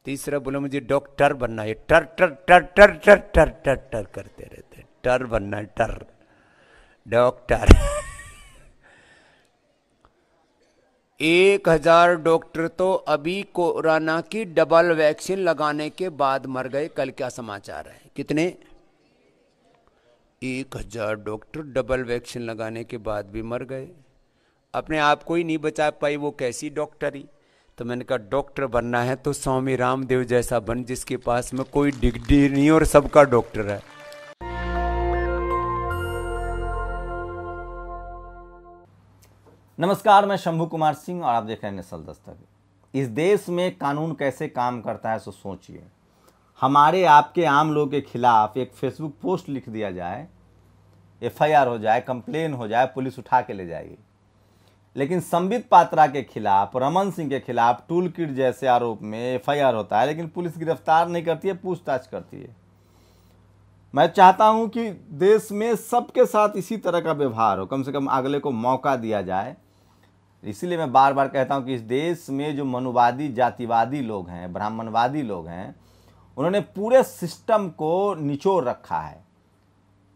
तीसरा बोला मुझे डॉक्टर बनना है, टर टर टर टर टर टर टर टर करते रहते, टर बनना है, टर डॉक्टर। 1000 डॉक्टर तो अभी कोरोना की डबल वैक्सीन लगाने के बाद मर गए। कल क्या समाचार है? कितने? 1000 डॉक्टर डबल वैक्सीन लगाने के बाद भी मर गए। अपने आप को ही नहीं बचा पाई, वो कैसी डॉक्टरी। तो मैंने कहा डॉक्टर बनना है तो स्वामी रामदेव जैसा बन, जिसके पास में कोई डिग्री नहीं और सबका डॉक्टर है। नमस्कार, मैं शंभू कुमार सिंह और आप देख रहे हैं नेशनल दस्तक। इस देश में कानून कैसे काम करता है सो सोचिए। हमारे आपके आम लोगों के खिलाफ एक फेसबुक पोस्ट लिख दिया जाए, FIR हो जाए, कंप्लेन हो जाए, पुलिस उठा के ले जाएगी। लेकिन संबित पात्रा के खिलाफ, रमन सिंह के खिलाफ टूल किट जैसे आरोप में FIR होता है, लेकिन पुलिस गिरफ्तार नहीं करती है, पूछताछ करती है। मैं चाहता हूं कि देश में सबके साथ इसी तरह का व्यवहार हो, कम से कम अगले को मौका दिया जाए। इसीलिए मैं बार बार कहता हूं कि इस देश में जो मनुवादी, जातिवादी लोग हैं, ब्राह्मणवादी लोग हैं, उन्होंने पूरे सिस्टम को निचोड़ रखा है।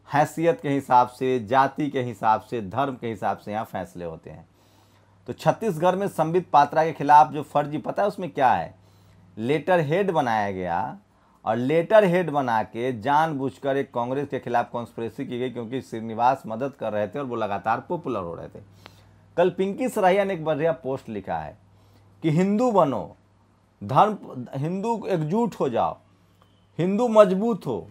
हैसियत के हिसाब से, जाति के हिसाब से, धर्म के हिसाब से यहाँ फैसले होते हैं। तो छत्तीसगढ़ में संबित पात्रा के खिलाफ जो फर्जी, पता है उसमें क्या है? लेटर हेड बनाया गया और लेटर हेड बना के जानबूझकर एक कांग्रेस के खिलाफ कॉन्स्पिरेसी की गई, क्योंकि श्रीनिवास मदद कर रहे थे और वो लगातार पॉपुलर हो रहे थे। कल पिंकी सराहिया ने एक बढ़िया पोस्ट लिखा है कि हिंदू बनो, धर्म, हिंदू एकजुट हो जाओ, हिंदू मजबूत हो।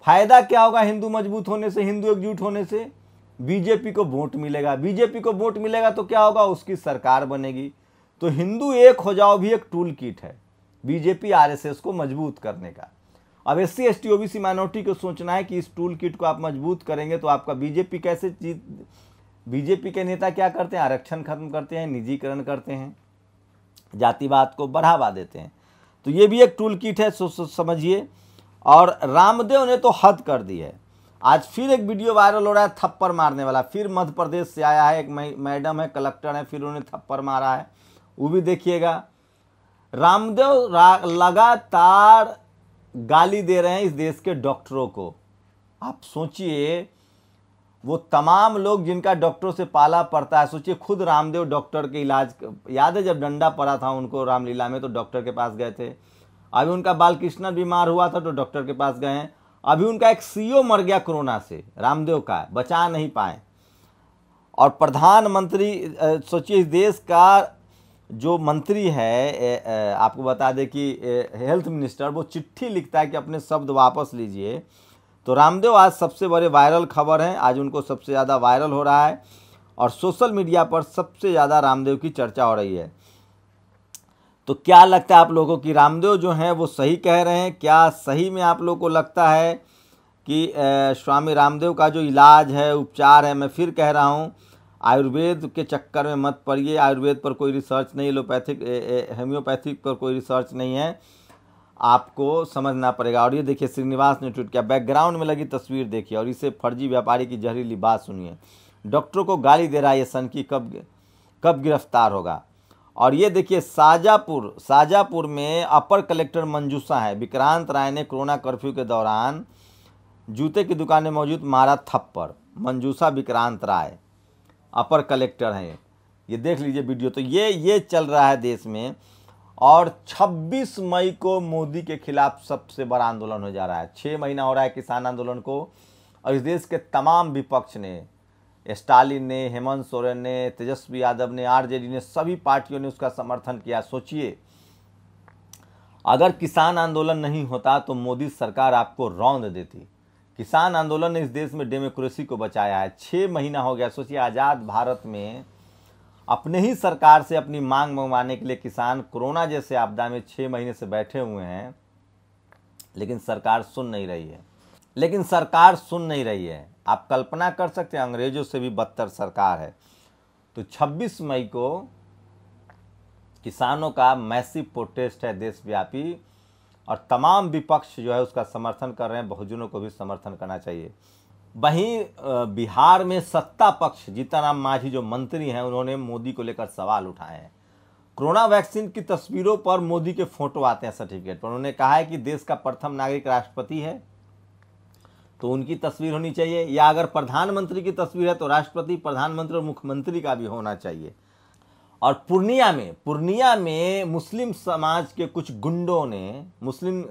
फायदा क्या होगा हिंदू मजबूत होने से, हिंदू एकजुट होने से? बीजेपी को वोट मिलेगा। बीजेपी को वोट मिलेगा तो क्या होगा? उसकी सरकार बनेगी। तो हिंदू एक हो जाओ भी एक टूल किट है बीजेपी RSS को मजबूत करने का। अब SC ST OBC माइनॉरिटी को सोचना है कि इस टूल किट को आप मजबूत करेंगे तो आपका बीजेपी कैसे जीत। बीजेपी के नेता क्या करते हैं? आरक्षण खत्म करते हैं, निजीकरण करते हैं, जातिवाद को बढ़ावा देते हैं। तो ये भी एक टूल किट है, समझिए। और रामदेव ने तो हद कर दी है। आज फिर एक वीडियो वायरल हो रहा है थप्पड़ मारने वाला। फिर मध्य प्रदेश से आया है, एक मैडम है, कलेक्टर है, फिर उन्होंने थप्पड़ मारा है, वो भी देखिएगा। रामदेव लगातार गाली दे रहे हैं इस देश के डॉक्टरों को। आप सोचिए, वो तमाम लोग जिनका डॉक्टरों से पाला पड़ता है, सोचिए खुद रामदेव डॉक्टर के इलाज, याद है जब डंडा पड़ा था उनको रामलीला में तो डॉक्टर के पास गए थे। अभी उनका बालकृष्ण बीमार हुआ था तो डॉक्टर के पास गए हैं। अभी उनका एक CO मर गया कोरोना से, रामदेव का, बचा नहीं पाए। और प्रधानमंत्री, सोचिए इस देश का जो मंत्री है, आपको बता दें कि हेल्थ मिनिस्टर, वो चिट्ठी लिखता है कि अपने शब्द वापस लीजिए। तो रामदेव आज सबसे बड़े वायरल खबर हैं, आज उनको सबसे ज़्यादा वायरल हो रहा है और सोशल मीडिया पर सबसे ज़्यादा रामदेव की चर्चा हो रही है। तो क्या लगता है आप लोगों की रामदेव जो हैं वो सही कह रहे हैं? क्या सही में आप लोगों को लगता है कि स्वामी रामदेव का जो इलाज है, उपचार है, मैं फिर कह रहा हूँ, आयुर्वेद के चक्कर में मत पड़िए। आयुर्वेद पर कोई रिसर्च नहीं, एलोपैथिक, होम्योपैथिक पर कोई रिसर्च नहीं है, आपको समझना पड़ेगा। और ये देखिए श्रीनिवास ने ट्वीट किया, बैकग्राउंड में लगी तस्वीर देखिए और इसे फर्जी व्यापारी की जहरीली बात सुनिए। डॉक्टरों को गाली दे रहा है ये सनकी, कब गिरफ्तार होगा? और ये देखिए शाजापुर में अपर कलेक्टर मंजूषा है, विक्रांत राय ने कोरोना कर्फ्यू के दौरान जूते की दुकान में मौजूद मारा थप्पड़। मंजूषा विक्रांत राय अपर कलेक्टर हैं, ये देख लीजिए वीडियो। तो ये चल रहा है देश में। और 26 मई को मोदी के खिलाफ सबसे बड़ा आंदोलन हो जा रहा है। 6 महीना हो रहा है किसान आंदोलन को और इस देश के तमाम विपक्ष ने, स्टालिन ने, हेमंत सोरेन ने, तेजस्वी यादव ने, RJD ने, सभी पार्टियों ने उसका समर्थन किया। सोचिए अगर किसान आंदोलन नहीं होता तो मोदी सरकार आपको रौंद देती। किसान आंदोलन ने इस देश में डेमोक्रेसी को बचाया है। 6 महीना हो गया। सोचिए आज़ाद भारत में अपने ही सरकार से अपनी मांग मंगवाने के लिए किसान कोरोना जैसे आपदा में 6 महीने से बैठे हुए हैं, लेकिन सरकार सुन नहीं रही है। आप कल्पना कर सकते हैं, अंग्रेजों से भी बदतर सरकार है। तो 26 मई को किसानों का मैसिव प्रोटेस्ट है देशव्यापी और तमाम विपक्ष जो है उसका समर्थन कर रहे हैं। बहुजनों को भी समर्थन करना चाहिए। वहीं बिहार में सत्ता पक्ष जीतन राम मांझी जो मंत्री हैं, उन्होंने मोदी को लेकर सवाल उठाए हैं। कोरोना वैक्सीन की तस्वीरों पर मोदी के फोटो आते हैं सर्टिफिकेट पर। उन्होंने कहा है कि देश का प्रथम नागरिक राष्ट्रपति है तो उनकी तस्वीर होनी चाहिए, या अगर प्रधानमंत्री की तस्वीर है तो राष्ट्रपति, प्रधानमंत्री और मुख्यमंत्री का भी होना चाहिए। और पूर्णिया में मुस्लिम समाज के कुछ गुंडों ने, मुस्लिम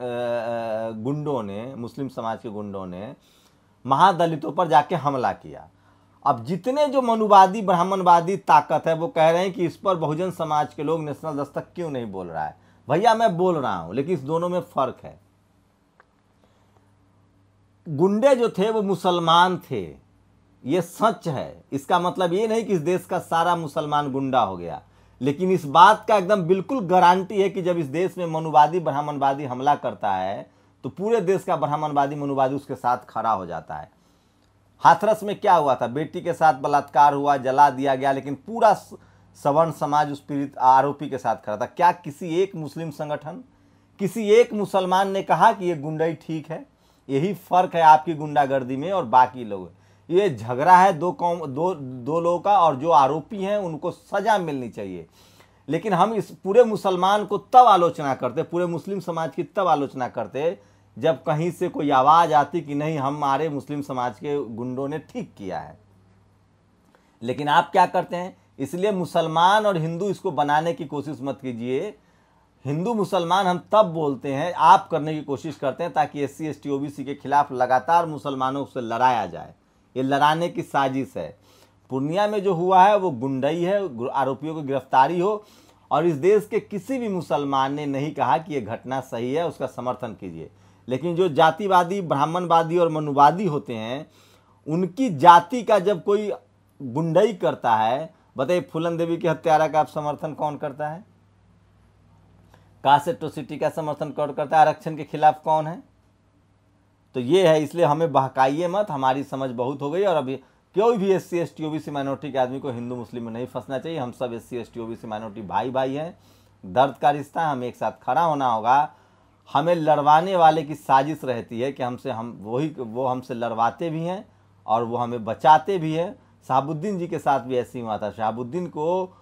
समाज के गुंडों ने महादलितों पर जाके हमला किया। अब जितने जो मनुवादी ब्राह्मणवादी ताकत है वो कह रहे हैं कि इस पर बहुजन समाज के लोग नेशनल दस्तक क्यों नहीं बोल रहा है। भैया मैं बोल रहा हूं, लेकिन इस दोनों में फर्क है। गुंडे जो थे वो मुसलमान थे, ये सच है। इसका मतलब ये नहीं कि इस देश का सारा मुसलमान गुंडा हो गया, लेकिन इस बात का एकदम बिल्कुल गारंटी है कि जब इस देश में मनुवादी ब्राह्मणवादी हमला करता है तो पूरे देश का ब्राह्मणवादी मनुवादी उसके साथ खड़ा हो जाता है। हाथरस में क्या हुआ था, बेटी के साथ बलात्कार हुआ, जला दिया गया, लेकिन पूरा सवर्ण समाज उस पीड़ित आरोपी के साथ खड़ा था। क्या किसी एक मुस्लिम संगठन, किसी एक मुसलमान ने कहा कि ये गुंडाई ठीक है? यही फर्क है आपकी गुंडागर्दी में और बाकी लोग। ये झगड़ा है दो लोगों का, और जो आरोपी हैं उनको सजा मिलनी चाहिए। लेकिन हम इस पूरे मुसलमान को तब आलोचना करते, पूरे मुस्लिम समाज की तब आलोचना करते जब कहीं से कोई आवाज आती कि नहीं हमारे मुस्लिम समाज के गुंडों ने ठीक किया है। लेकिन आप क्या करते हैं, इसलिए मुसलमान और हिंदू इसको बनाने की कोशिश मत कीजिए। हिंदू मुसलमान हम तब बोलते हैं, आप करने की कोशिश करते हैं ताकि SC ST OBC के खिलाफ लगातार मुसलमानों से लड़ाया जाए। ये लड़ाने की साजिश है। पूर्णिया में जो हुआ है वो गुंडई है, आरोपियों की गिरफ्तारी हो। और इस देश के किसी भी मुसलमान ने नहीं कहा कि ये घटना सही है, उसका समर्थन कीजिए। लेकिन जो जातिवादी ब्राह्मणवादी और मनुवादी होते हैं, उनकी जाति का जब कोई गुंडई करता है, बताइए फूलन देवी के हत्यारा का आप समर्थन कौन करता है? कास्ट एट्रोसिटी का समर्थन कौन करता है? आरक्षण के खिलाफ कौन है? तो ये है, इसलिए हमें बहकाइए मत, हमारी समझ बहुत हो गई। और अभी कोई भी SC ST OBC माइनॉरिटी के आदमी को हिंदू मुस्लिम में नहीं फंसना चाहिए। हम सब SC ST OBC माइनॉरिटी भाई भाई हैं, दर्द का रिश्ता है, हमें एक साथ खड़ा होना होगा। हमें लड़वाने वाले की साजिश रहती है कि वो हमसे लड़वाते भी हैं और वो हमें बचाते भी हैं। शहाबुद्दीन जी के साथ भी ऐसे ही हुआ था। शहाबुद्दीन को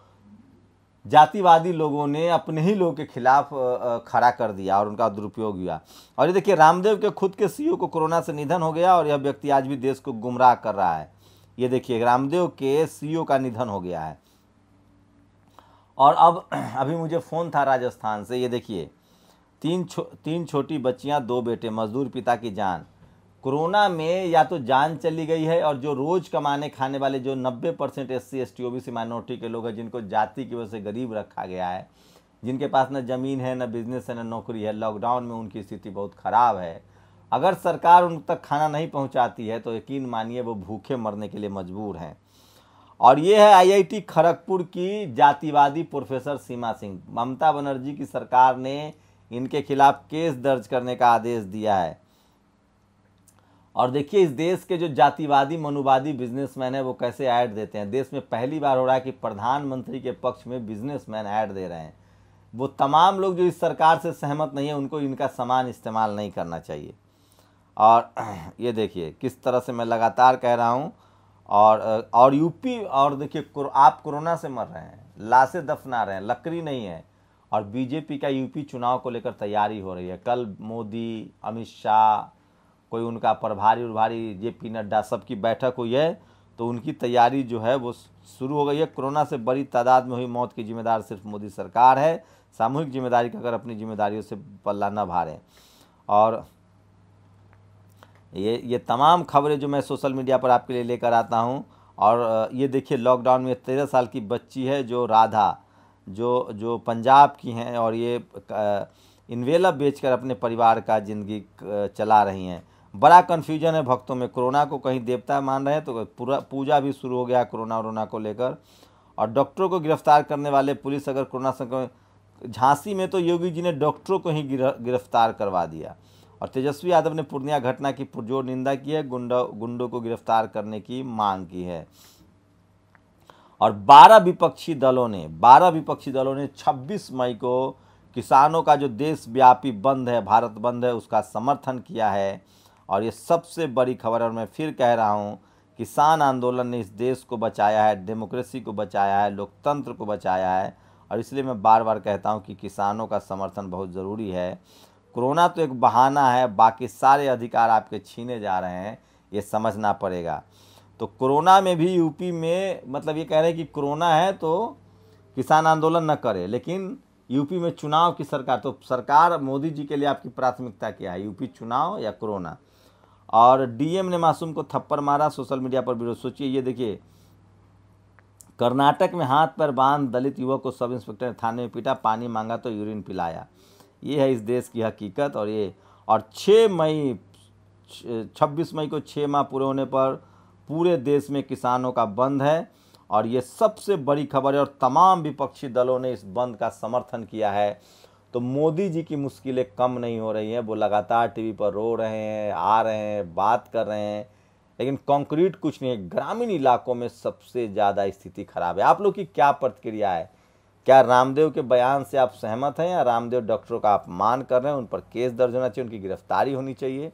जातिवादी लोगों ने अपने ही लोगों के खिलाफ खड़ा कर दिया और उनका दुरुपयोग हुआ। और ये देखिए रामदेव के खुद के CEO को कोरोना से निधन हो गया और यह व्यक्ति आज भी देश को गुमराह कर रहा है। ये देखिए रामदेव के CEO का निधन हो गया है। और अब अभी मुझे फ़ोन था राजस्थान से, ये देखिए तीन छोटी बच्चियां, 2 बेटे, मजदूर पिता की जान। कोरोना में या तो जान चली गई है, और जो रोज कमाने खाने वाले जो 90% SC ST OBC माइनॉरिटी के लोग हैं, जिनको जाति की वजह से गरीब रखा गया है, जिनके पास न ज़मीन है, न बिजनेस है, न नौकरी है, लॉकडाउन में उनकी स्थिति बहुत ख़राब है। अगर सरकार उन तक खाना नहीं पहुंचाती है तो यकीन मानिए वो भूखे मरने के लिए मजबूर हैं। और ये है IIT खड़गपुर की जातिवादी प्रोफेसर सीमा सिंह। ममता बनर्जी की सरकार ने इनके खिलाफ केस दर्ज करने का आदेश दिया है। और देखिए इस देश के जो जातिवादी मनुवादी बिजनेसमैन है वो कैसे ऐड देते हैं। देश में पहली बार हो रहा है कि प्रधानमंत्री के पक्ष में बिजनेसमैन ऐड दे रहे हैं। वो तमाम लोग जो इस सरकार से सहमत नहीं है उनको इनका सामान इस्तेमाल नहीं करना चाहिए। और ये देखिए किस तरह से मैं लगातार कह रहा हूँ। और यूपी, और देखिए आप कोरोना से मर रहे हैं, लाशें दफना रहे हैं, लकड़ी नहीं है। और बीजेपी का यूपी चुनाव को लेकर तैयारी हो रही है। कल मोदी, अमित शाह, कोई उनका प्रभारी उभारी, JP नड्डा, सबकी बैठक हुई है, तो उनकी तैयारी जो है वो शुरू हो गई है। कोरोना से बड़ी तादाद में हुई मौत की जिम्मेदार सिर्फ मोदी सरकार है। सामूहिक जिम्मेदारी का अगर अपनी जिम्मेदारियों से पल्ला न भारें। और ये तमाम खबरें जो मैं सोशल मीडिया पर आपके लिए लेकर आता हूं। और ये देखिए लॉकडाउन में 13 साल की बच्ची है जो राधा, जो पंजाब की हैं, और ये इन्वेलप बेचकर अपने परिवार का ज़िंदगी चला रही हैं। बड़ा कन्फ्यूजन है भक्तों में। कोरोना को कहीं देवता मान रहे हैं तो पूरा पूजा भी शुरू हो गया कोरोना को लेकर। और डॉक्टरों को गिरफ्तार करने वाले पुलिस अगर कोरोना संक्रमण, झांसी में तो योगी जी ने डॉक्टरों को ही गिरफ्तार करवा दिया। और तेजस्वी यादव ने पूर्णिया घटना की पुरजोर निंदा की है, गुंडों को गिरफ्तार करने की मांग की है। और 12 विपक्षी दलों ने 26 मई को किसानों का जो देशव्यापी बंद है, भारत बंद है, उसका समर्थन किया है। और ये सबसे बड़ी खबर है। और मैं फिर कह रहा हूँ, किसान आंदोलन ने इस देश को बचाया है, डेमोक्रेसी को बचाया है, लोकतंत्र को बचाया है। और इसलिए मैं बार बार कहता हूं कि किसानों का समर्थन बहुत ज़रूरी है। कोरोना तो एक बहाना है, बाकी सारे अधिकार आपके छीने जा रहे हैं, ये समझना पड़ेगा। तो कोरोना में भी यूपी में मतलब ये कह रहे हैं कि कोरोना है तो किसान आंदोलन न करे, लेकिन यूपी में चुनाव की सरकार, तो सरकार मोदी जी के लिए आपकी प्राथमिकता क्या है, यूपी चुनाव या कोरोना? और डीएम ने मासूम को थप्पड़ मारा, सोशल मीडिया पर विरोध। सोचिए, ये देखिए, कर्नाटक में हाथ पर बांध दलित युवक को सब इंस्पेक्टर ने थाने में पीटा, पानी मांगा तो यूरिन पिलाया। ये है इस देश की हकीकत। और 26 मई को 6 माह पूरे होने पर पूरे देश में किसानों का बंद है, और ये सबसे बड़ी खबर है। और तमाम विपक्षी दलों ने इस बंद का समर्थन किया है। तो मोदी जी की मुश्किलें कम नहीं हो रही हैं, वो लगातार टीवी पर रो रहे हैं, आ रहे हैं, बात कर रहे हैं, लेकिन कंक्रीट कुछ नहीं है। ग्रामीण इलाकों में सबसे ज़्यादा स्थिति खराब है। आप लोग की क्या प्रतिक्रिया है? क्या रामदेव के बयान से आप सहमत हैं, या रामदेव डॉक्टरों का अपमान कर रहे हैं? उन पर केस दर्ज होना चाहिए, उनकी गिरफ्तारी होनी चाहिए।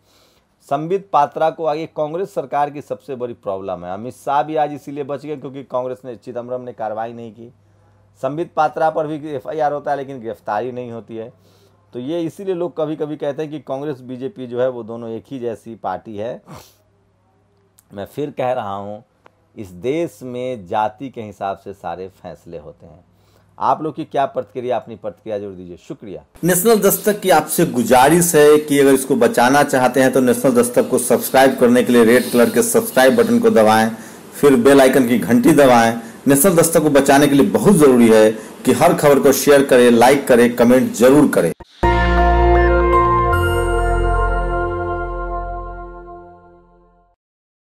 संबित पात्रा को आगे कांग्रेस सरकार की सबसे बड़ी प्रॉब्लम है। अमित शाह भी आज इसीलिए बच गए क्योंकि कांग्रेस ने, चिदम्बरम ने कार्रवाई नहीं की। संबित पात्रा पर भी FIR होता है लेकिन गिरफ्तारी नहीं होती है। तो ये इसीलिए लोग कभी कभी कहते हैं कि कांग्रेस बीजेपी जो है वो दोनों एक ही जैसी पार्टी है। मैं फिर कह रहा हूँ, इस देश में जाति के हिसाब से सारे फैसले होते हैं। आप लोग की क्या प्रतिक्रिया, अपनी प्रतिक्रिया जरूर दीजिए। शुक्रिया। नेशनल दस्तक की आपसे गुजारिश है कि अगर इसको बचाना चाहते हैं तो नेशनल दस्तक को सब्सक्राइब करने के लिए रेड कलर के सब्सक्राइब बटन को दबाएं, फिर बेल आइकन की घंटी दबाएं। नेशनल दस्तक को बचाने के लिए बहुत जरूरी है कि हर खबर को शेयर करें, लाइक करें, कमेंट जरूर करें।